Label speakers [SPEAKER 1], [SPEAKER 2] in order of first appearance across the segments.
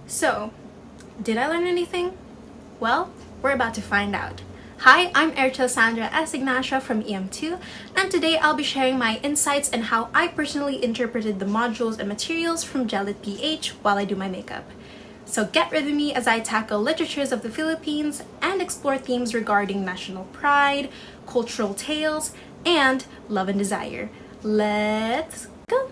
[SPEAKER 1] So, did I learn anything? Well, we're about to find out. Hi, I'm Ercha Sandra S. Ignacia from EM2, and today I'll be sharing my insights and how I personally interpreted the modules and materials from Gelitph PH while I do my makeup. So get with me as I tackle literatures of the Philippines and explore themes regarding national pride, cultural tales, and love and desire. Let's go!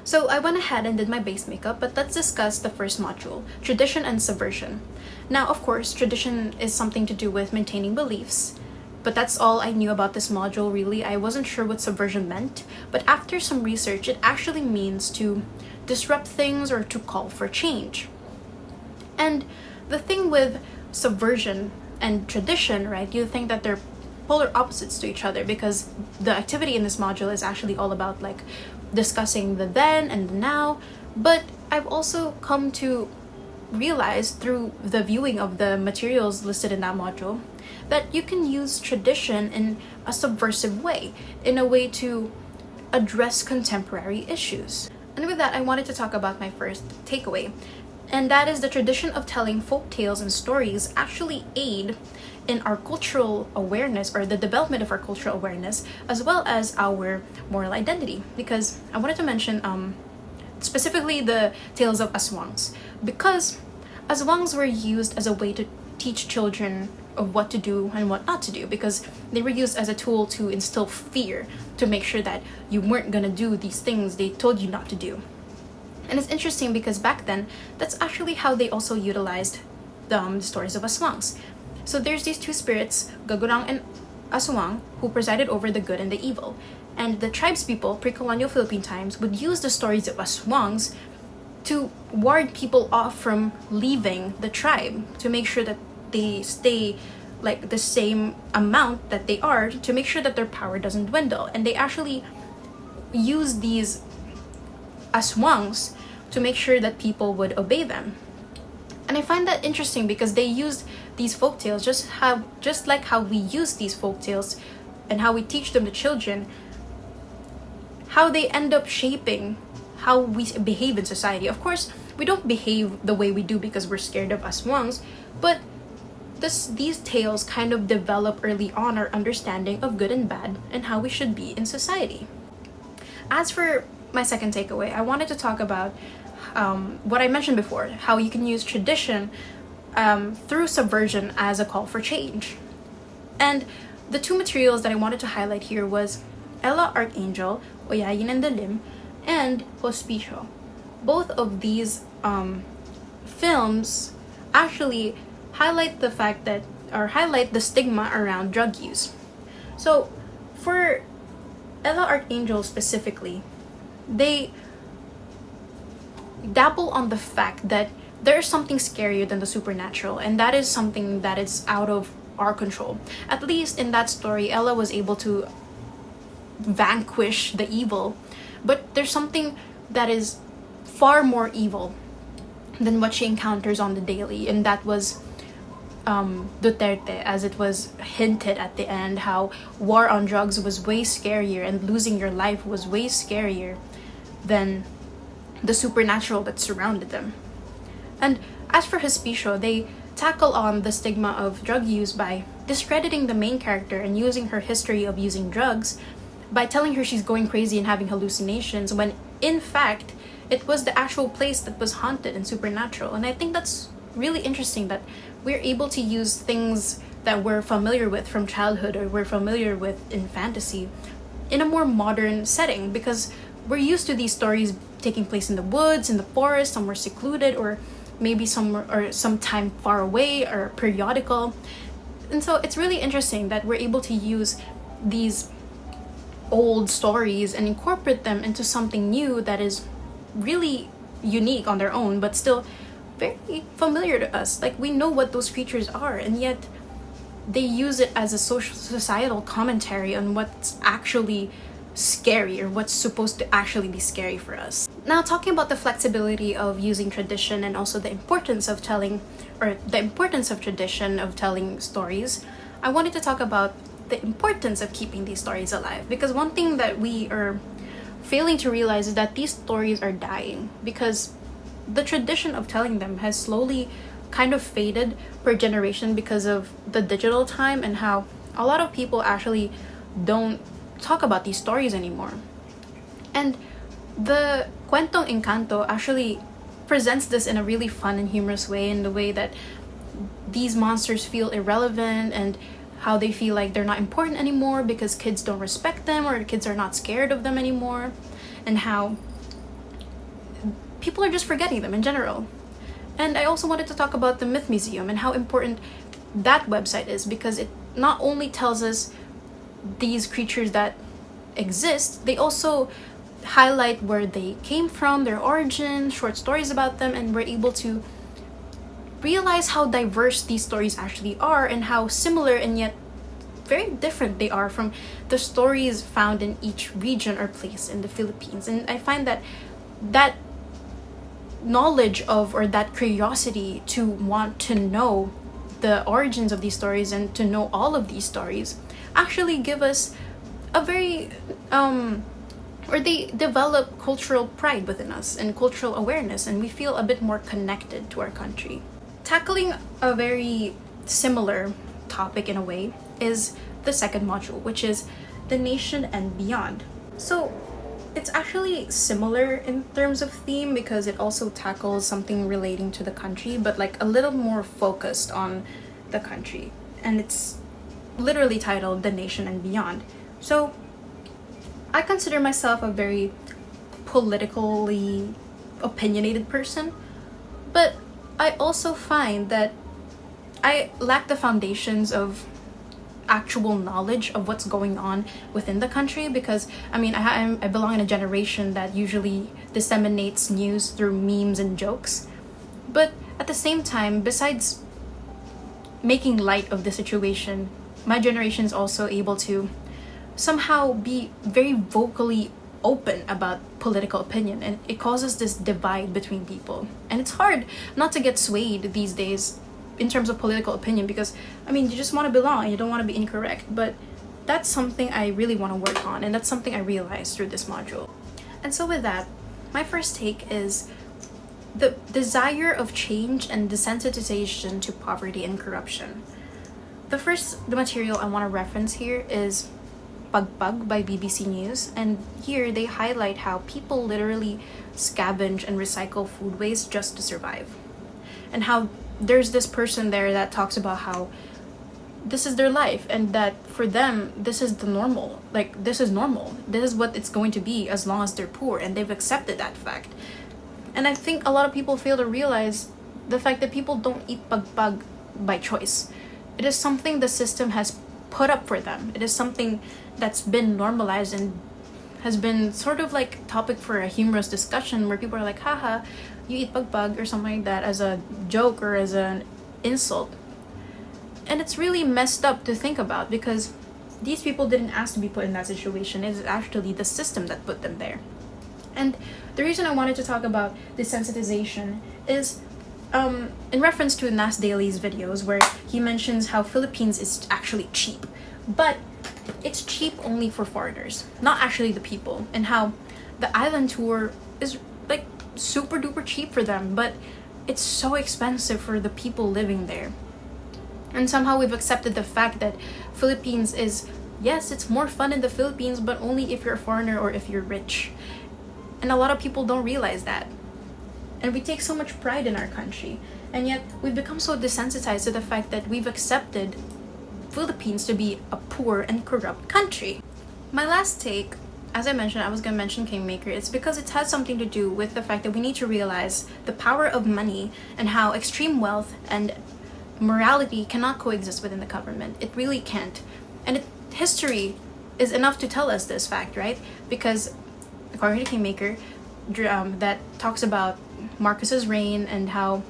[SPEAKER 1] So I went ahead and did my base makeup, but let's discuss the first module, tradition and subversion. Now, of course, tradition is something to do with maintaining beliefs, but that's all I knew about this module really. I wasn't sure what subversion meant, but after some research, it actually means to disrupt things or to call for change. And the thing with subversion and tradition, right, you think that they're polar opposites to each other because the activity in this module is actually all about like discussing the then and the now, but I've also come to realize through the viewing of the materials listed in that module that you can use tradition in a subversive way, in a way to address contemporary issues. And with that, I wanted to talk about my first takeaway, and that is the tradition of telling folk tales and stories actually aid in our cultural awareness or the development of our cultural awareness as well as our moral identity. Because I wanted to mention specifically the tales of aswangs, because aswangs were used as a way to teach children of what to do and what not to do, because they were used as a tool to instill fear, to make sure that you weren't gonna do these things they told you not to do. And it's interesting because back then, that's actually how they also utilized the stories of aswangs. So there's these two spirits, Gagurang and Aswang, who presided over the good and the evil. And the tribespeople, pre-colonial Philippine times, would use the stories of aswangs to ward people off from leaving the tribe, to make sure that they stay like the same amount that they are, to make sure that their power doesn't dwindle. And they actually use these aswangs to make sure that people would obey them. And I find that interesting because they used these folktales just like how we use these folktales and how we teach them to children, how they end up shaping how we behave in society. Of course, we don't behave the way we do because we're scared of aswangs, but these tales kind of develop early on our understanding of good and bad and how we should be in society. As for my second takeaway, I wanted to talk about what I mentioned before, how you can use tradition through subversion as a call for change. And the two materials that I wanted to highlight here was Ella Archangel, Oyayin and Dalim, and Hospicio. Both of these films actually highlight the fact that, or highlight the stigma around drug use. So for Ella Archangel specifically, they dabble on the fact that there is something scarier than the supernatural, and that is something that is out of our control. At least in that story, Ella was able to vanquish the evil, but there's something that is far more evil than what she encounters on the daily, and that was Duterte, as it was hinted at the end, how war on drugs was way scarier and losing your life was way scarier than the supernatural that surrounded them. And as for Hospicio, they tackle on the stigma of drug use by discrediting the main character and using her history of using drugs by telling her she's going crazy and having hallucinations, when in fact it was the actual place that was haunted and supernatural. And I think that's really interesting that we're able to use things that we're familiar with from childhood or we're familiar with in fantasy in a more modern setting, because we're used to these stories taking place in the woods, in the forest, somewhere secluded, or maybe somewhere or sometime far away or periodical. And so it's really interesting that we're able to use these old stories and incorporate them into something new that is really unique on their own, but still very familiar to us. Like, we know what those creatures are, and yet they use it as a societal commentary on what's actually scary or what's supposed to actually be scary for us. Now, talking about the flexibility of using tradition and also the importance of telling, or the importance of tradition of telling stories, I wanted to talk about the importance of keeping these stories alive, because one thing that we are failing to realize is that these stories are dying because the tradition of telling them has slowly kind of faded per generation because of the digital time, and how a lot of people actually don't talk about these stories anymore. And the Cuentong Encanto actually presents this in a really fun and humorous way, in the way that these monsters feel irrelevant and how they feel like they're not important anymore because kids don't respect them, or kids are not scared of them anymore, and how people are just forgetting them in general. And I also wanted to talk about the Myth Museum and how important that website is, because it not only tells us these creatures that exist, they also highlight where they came from, their origin, short stories about them, and we're able to realize how diverse these stories actually are, and how similar and yet very different they are from the stories found in each region or place in the Philippines. And I find that that knowledge of, or that curiosity to want to know the origins of these stories and to know all of these stories actually give us a very or they develop cultural pride within us and cultural awareness, and we feel a bit more connected to our country. Tackling a very similar topic in a way is the second module, which is the nation and beyond. So it's actually similar in terms of theme, because it also tackles something relating to the country, but like a little more focused on the country. And it's literally titled The Nation and Beyond. So I consider myself a very politically opinionated person, but I also find that I lack the foundations of actual knowledge of what's going on within the country, because I belong in a generation that usually disseminates news through memes and jokes. But at the same time, besides making light of the situation, my generation is also able to somehow be very vocally open about political opinion, and it causes this divide between people. And it's hard not to get swayed these days in terms of political opinion, because you just want to belong and you don't want to be incorrect. But that's something I really want to work on, and that's something I realized through this module. And so with that, my first take is the desire of change and desensitization to poverty and corruption. The material I want to reference here is Pagpag by BBC News, and here they highlight how people literally scavenge and recycle food waste just to survive, and how there's this person there that talks about how this is their life, and that for them this is the normal, like this is normal, this is what it's going to be as long as they're poor, and they've accepted that fact. And I think a lot of people fail to realize the fact that people don't eat pagpag by choice. It is something the system has put up for them. It is something that's been normalized and has been sort of like topic for a humorous discussion, where people are like, haha, you eat pagpag or something like that, as a joke or as an insult. And it's really messed up to think about, because these people didn't ask to be put in that situation. It's actually the system that put them there. And the reason I wanted to talk about desensitization is in reference to Nas Daily's videos, where he mentions how Philippines is actually cheap, but it's cheap only for foreigners, not actually the people, and how the island tour is like super duper cheap for them, but it's so expensive for the people living there. And somehow we've accepted the fact that Philippines is, yes, it's more fun in the Philippines, but only if you're a foreigner or if you're rich. And a lot of people don't realize that. And we take so much pride in our country, and yet we've become so desensitized to the fact that we've accepted Philippines to be a poor and corrupt country. My last take, as I mentioned, I was going to mention Kingmaker. It's because it has something to do with the fact that we need to realize the power of money and how extreme wealth and morality cannot coexist within the government. It really can't. And history is enough to tell us this fact, right? Because according to Kingmaker, that talks about Marcos's reign and how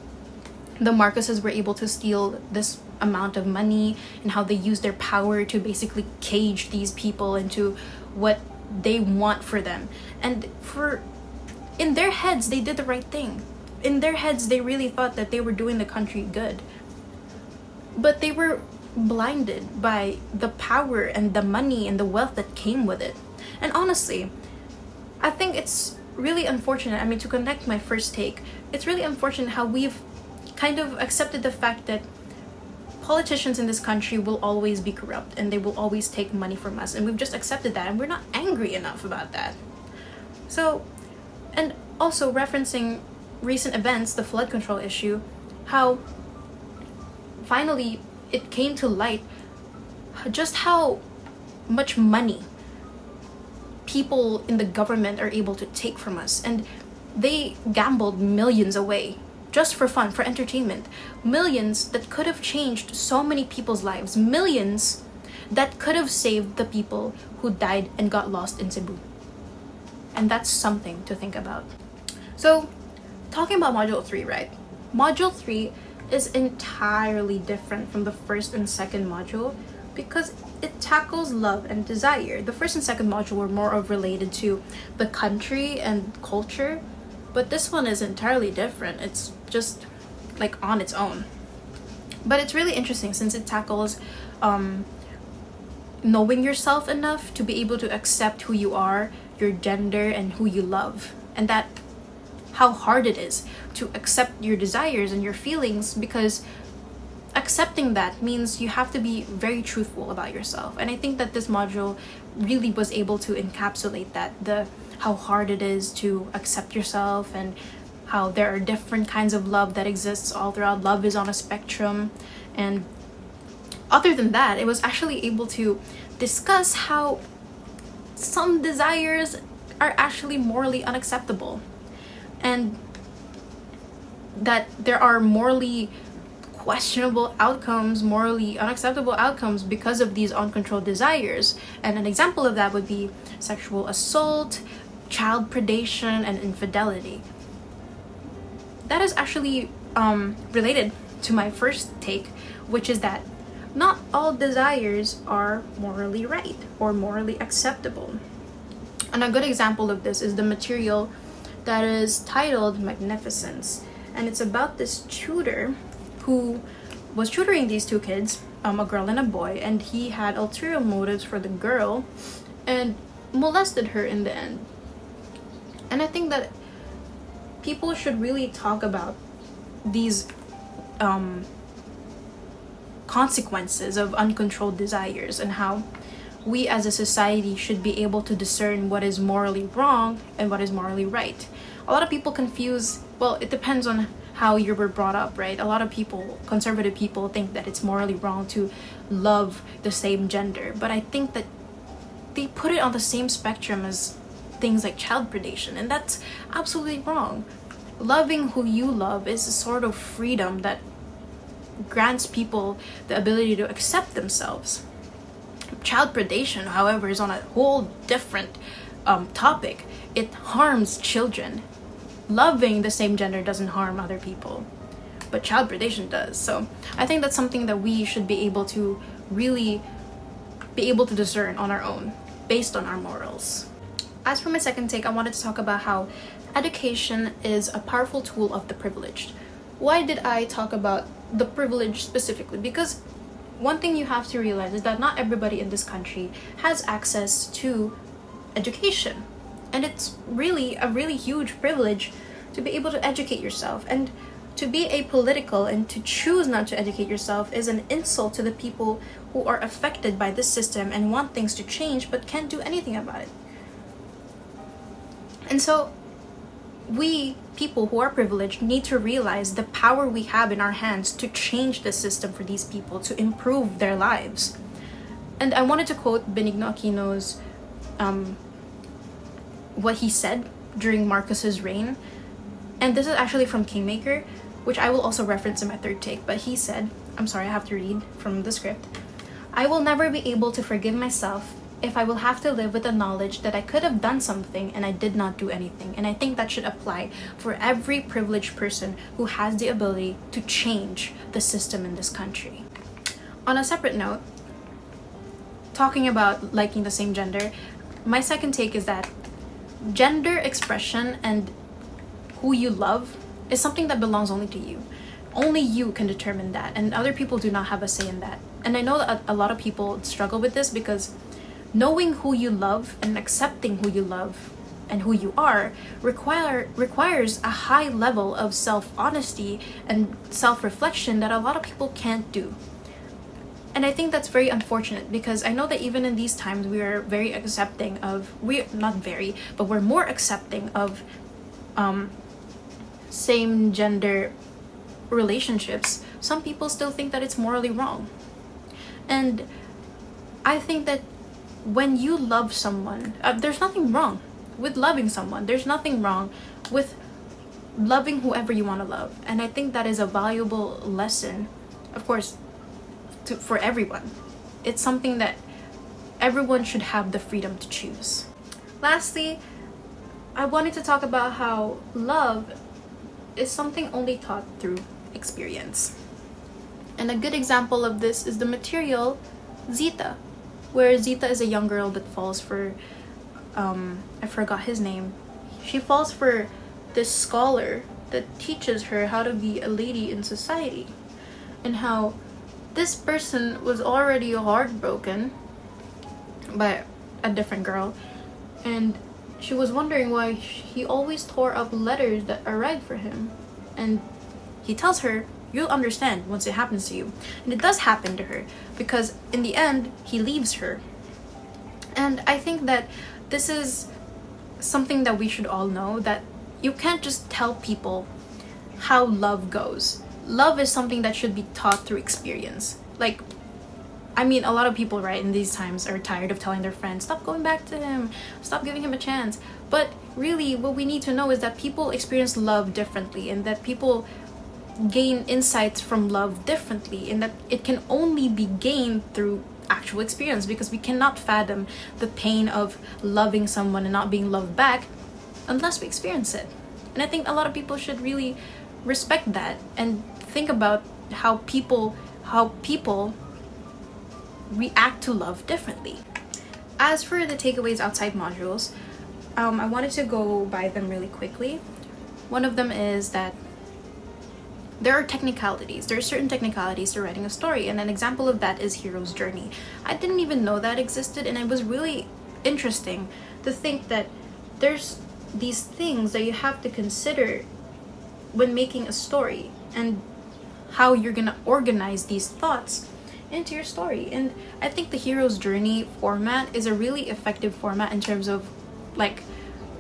[SPEAKER 1] the Marcoses were able to steal this amount of money, and how they used their power to basically cage these people into what they want for them. And in their heads, they did the right thing. In their heads, they really thought that they were doing the country good. But they were blinded by the power and the money and the wealth that came with it. And honestly, I think it's really unfortunate, to connect my first take it's really unfortunate how we've kind of accepted the fact that politicians in this country will always be corrupt and they will always take money from us, and we've just accepted that and we're not angry enough about that. So, and also referencing recent events, the flood control issue, how finally it came to light just how much money people in the government are able to take from us, and they gambled millions away just for fun, for entertainment. Millions that could have changed so many people's lives. Millions that could have saved the people who died and got lost in Cebu. And that's something to think about. So, talking about Module 3, right? Module 3 is entirely different from the first and second module because it tackles love and desire. The first and second module were more of related to the country and culture, but this one is entirely different. It's just like on its own. But it's really interesting since it tackles knowing yourself enough to be able to accept who you are, your gender, and who you love. And that how hard it is to accept your desires and your feelings, because accepting that means you have to be very truthful about yourself. And I think that this module really was able to encapsulate that, how hard it is to accept yourself, and how there are different kinds of love that exists all throughout. Love is on a spectrum. And other than that, it was actually able to discuss how some desires are actually morally unacceptable, and that there are morally questionable outcomes, morally unacceptable outcomes because of these uncontrolled desires. And an example of that would be sexual assault, child predation, and infidelity. That is actually related to my first take, which is that not all desires are morally right or morally acceptable. And a good example of this is the material that is titled Magnificence. And it's about this tutor who was tutoring these two kids, a girl and a boy, and he had ulterior motives for the girl and molested her in the end. And I think that people should really talk about these consequences of uncontrolled desires, and how we as a society should be able to discern what is morally wrong and what is morally right. A lot of people confuse, well, it depends on how you were brought up, right? A lot of people, conservative people, think that it's morally wrong to love the same gender, but I think that they put it on the same spectrum as things like child predation, and that's absolutely wrong. Loving who you love is a sort of freedom that grants people the ability to accept themselves. Child predation, however, is on a whole different topic. It harms children. Loving the same gender doesn't harm other people, but child predation does. So I think that's something that we should be able to really be able to discern on our own based on our morals. As for my second take, I wanted to talk about how education is a powerful tool of the privileged. Why did I talk about the privileged specifically? Because one thing you have to realize is that not everybody in this country has access to education. And it's really a really huge privilege to be able to educate yourself. And to be apolitical and to choose not to educate yourself is an insult to the people who are affected by this system and want things to change but can't do anything about it. And so we people who are privileged need to realize the power we have in our hands to change the system for these people, to improve their lives. And I wanted to quote Benigno Aquino's what he said during Marcos's reign. And this is actually from Kingmaker, which I will also reference in my third take. But he said, I'm sorry, I have to read from the script. "I will never be able to forgive myself if I will have to live with the knowledge that I could have done something and I did not do anything." And I think that should apply for every privileged person who has the ability to change the system in this country. On a separate note, talking about liking the same gender, my second take is that gender expression and who you love is something that belongs only to you. Only you can determine that, and other people do not have a say in that. And I know that a lot of people struggle with this because knowing who you love and accepting who you love and who you are requires a high level of self-honesty and self-reflection that a lot of people can't do. And I think that's very unfortunate, because I know that even in these times we are very accepting of, we're not very, but we're more accepting of same gender relationships. Some people still think that it's morally wrong. And I think that when you love someone, there's nothing wrong with loving someone. There's nothing wrong with loving whoever you want to love. And I think that is a valuable lesson, of course, for everyone. It's something that everyone should have the freedom to choose. Lastly, I wanted to talk about how love is something only taught through experience. And a good example of this is the material Zita, where Zita is a young girl that falls for, I forgot his name. She falls for this scholar that teaches her how to be a lady in society, and how this person was already heartbroken by a different girl, and she was wondering why he always tore up letters that arrived for him. And he tells her, you'll understand once it happens to you. And it does happen to her, because in the end he leaves her. And I think that this is something that we should all know, that you can't just tell people how love goes. Love is something that should be taught through experience. Like, I mean, a lot of people, right, in these times are tired of telling their friends, stop going back to him, stop giving him a chance. But really, what we need to know is that people experience love differently, and that people gain insights from love differently, and that it can only be gained through actual experience, because we cannot fathom the pain of loving someone and not being loved back unless we experience it. And I think a lot of people should really respect that and think about how people react to love differently. As for the takeaways outside modules, I wanted to go by them really quickly. One of them is that there are technicalities. There are certain technicalities to writing a story, and an example of that is hero's journey. I didn't even know that existed, and it was really interesting to think that there's these things that you have to consider when making a story, and how you're gonna organize these thoughts into your story. And I think the hero's journey format is a really effective format in terms of like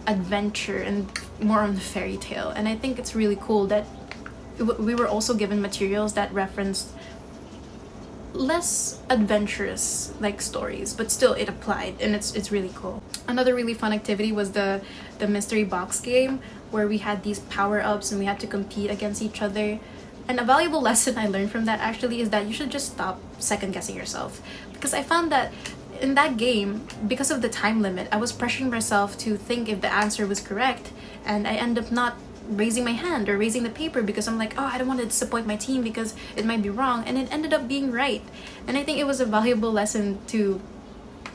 [SPEAKER 1] adventure and more on the fairy tale. And I think it's really cool that we were also given materials that referenced less adventurous like stories, but still it applied, and it's really cool. Another really fun activity was the mystery box game, where we had these power-ups and we had to compete against each other. And a valuable lesson I learned from that actually is that you should just stop second-guessing yourself, because I found that in that game, because of the time limit, I was pressuring myself to think if the answer was correct, and I end up not raising my hand or raising the paper because I'm like, oh, I don't want to disappoint my team because it might be wrong, and it ended up being right. And I think it was a valuable lesson to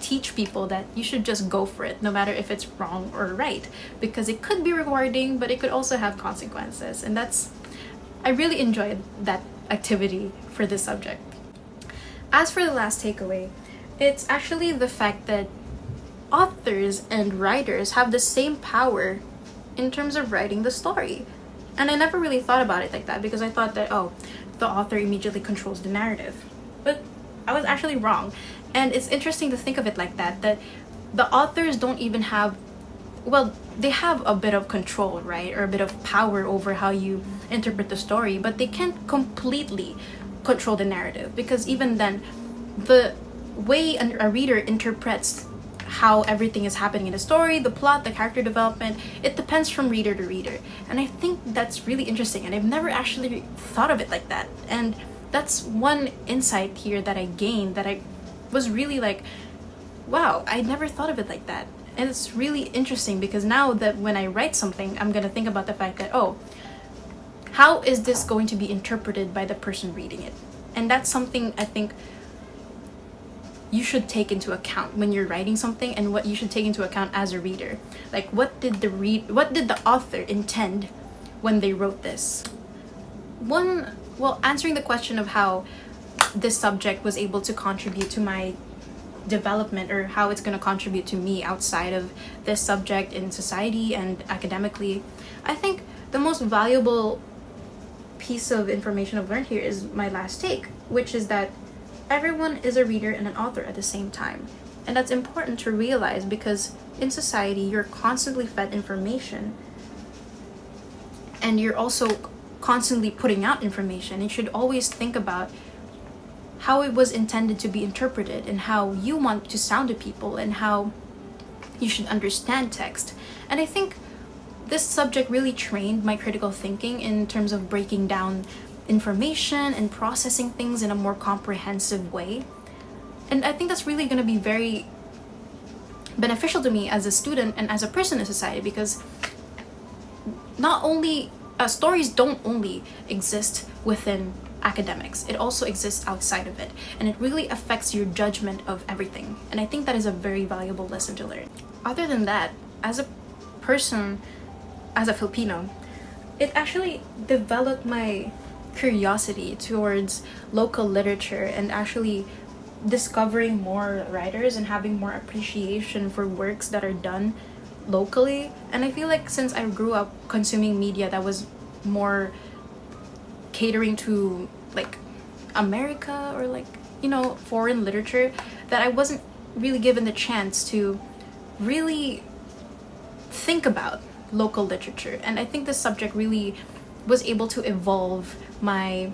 [SPEAKER 1] teach people that you should just go for it, no matter if it's wrong or right, because it could be rewarding, but it could also have consequences. And I really enjoyed that activity for this subject. As for the last takeaway, it's actually the fact that authors and writers have the same power in terms of writing the story. And I never really thought about it like that, because I thought that, oh, the author immediately controls the narrative. But I was actually wrong. And it's interesting to think of it like that the authors don't even have, well, they have a bit of control, right? Or a bit of power over how you interpret the story, but they can't completely control the narrative, because even then, the way a reader interprets how everything is happening in the story, the plot, the character development, it depends from reader to reader. And I think that's really interesting, and I've never actually thought of it like that. And that's one insight here that I gained, that I was really like, wow, I never thought of it like that. And it's really interesting, because now that when I write something, I'm gonna think about the fact that, oh, how is this going to be interpreted by the person reading it? And that's something I think you should take into account when you're writing something, and what you should take into account as a reader. Like, what did the author intend when they wrote this? Answering the question of how this subject was able to contribute to my development or how it's going to contribute to me outside of this subject in society and academically, I think the most valuable piece of information I've learned here is my last take, which is that everyone is a reader and an author at the same time. And that's important to realize because in society, you're constantly fed information and you're also constantly putting out information. You should always think about how it was intended to be interpreted and how you want to sound to people and how you should understand text. And I think this subject really trained my critical thinking in terms of breaking down information and processing things in a more comprehensive way. And I think that's really going to be very beneficial to me as a student and as a person in society, because not only stories don't only exist within academics, it also exists outside of it, and it really affects your judgment of everything. And I think that is a very valuable lesson to learn. Other than that, as a person, as a Filipino, it actually developed my curiosity towards local literature and actually discovering more writers and having more appreciation for works that are done locally. And I feel like since I grew up consuming media that was more catering to like America or like, you know, foreign literature, that I wasn't really given the chance to really think about local literature. And I think this subject really was able to evolve my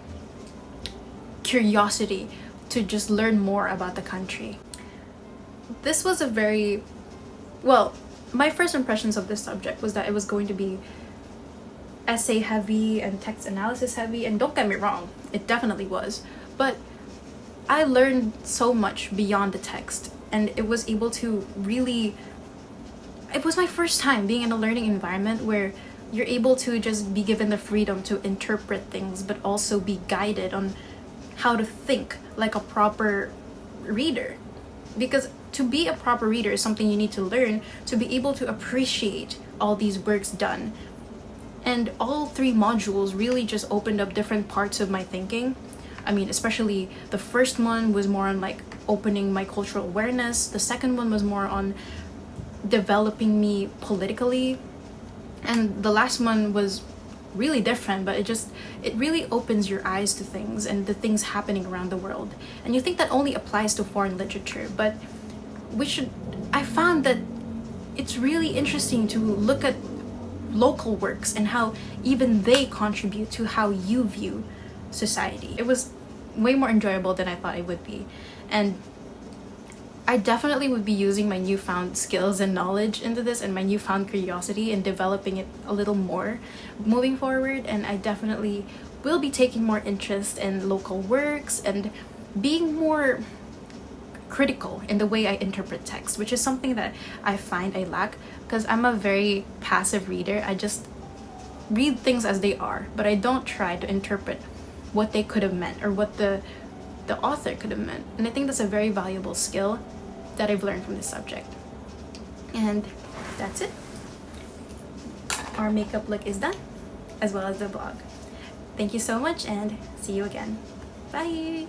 [SPEAKER 1] curiosity to just learn more about the country. This was a very, well, my first impressions of this subject was that it was going to be essay heavy and text analysis heavy, and don't get me wrong, it definitely was, but I learned so much beyond the text, and it was able to really, it was my first time being in a learning environment where you're able to just be given the freedom to interpret things but also be guided on how to think like a proper reader. Because to be a proper reader is something you need to learn to be able to appreciate all these works done. And all three modules really just opened up different parts of my thinking. I mean, especially the first one was more on like opening my cultural awareness. The second one was more on developing me politically. And the last one was really different, but it really opens your eyes to things and the things happening around the world. And you think that only applies to foreign literature, but I found that it's really interesting to look at local works and how even they contribute to how you view society. It was way more enjoyable than I thought it would be. And I definitely would be using my newfound skills and knowledge into this and my newfound curiosity and developing it a little more moving forward. And I definitely will be taking more interest in local works and being more critical in the way I interpret text, which is something that I find I lack because I'm a very passive reader. I just read things as they are, but I don't try to interpret what they could have meant or what the author could have meant. And I think that's a very valuable skill that I've learned from this subject. And that's it. Our makeup look is done, as well as the vlog. Thank you so much and see you again. Bye!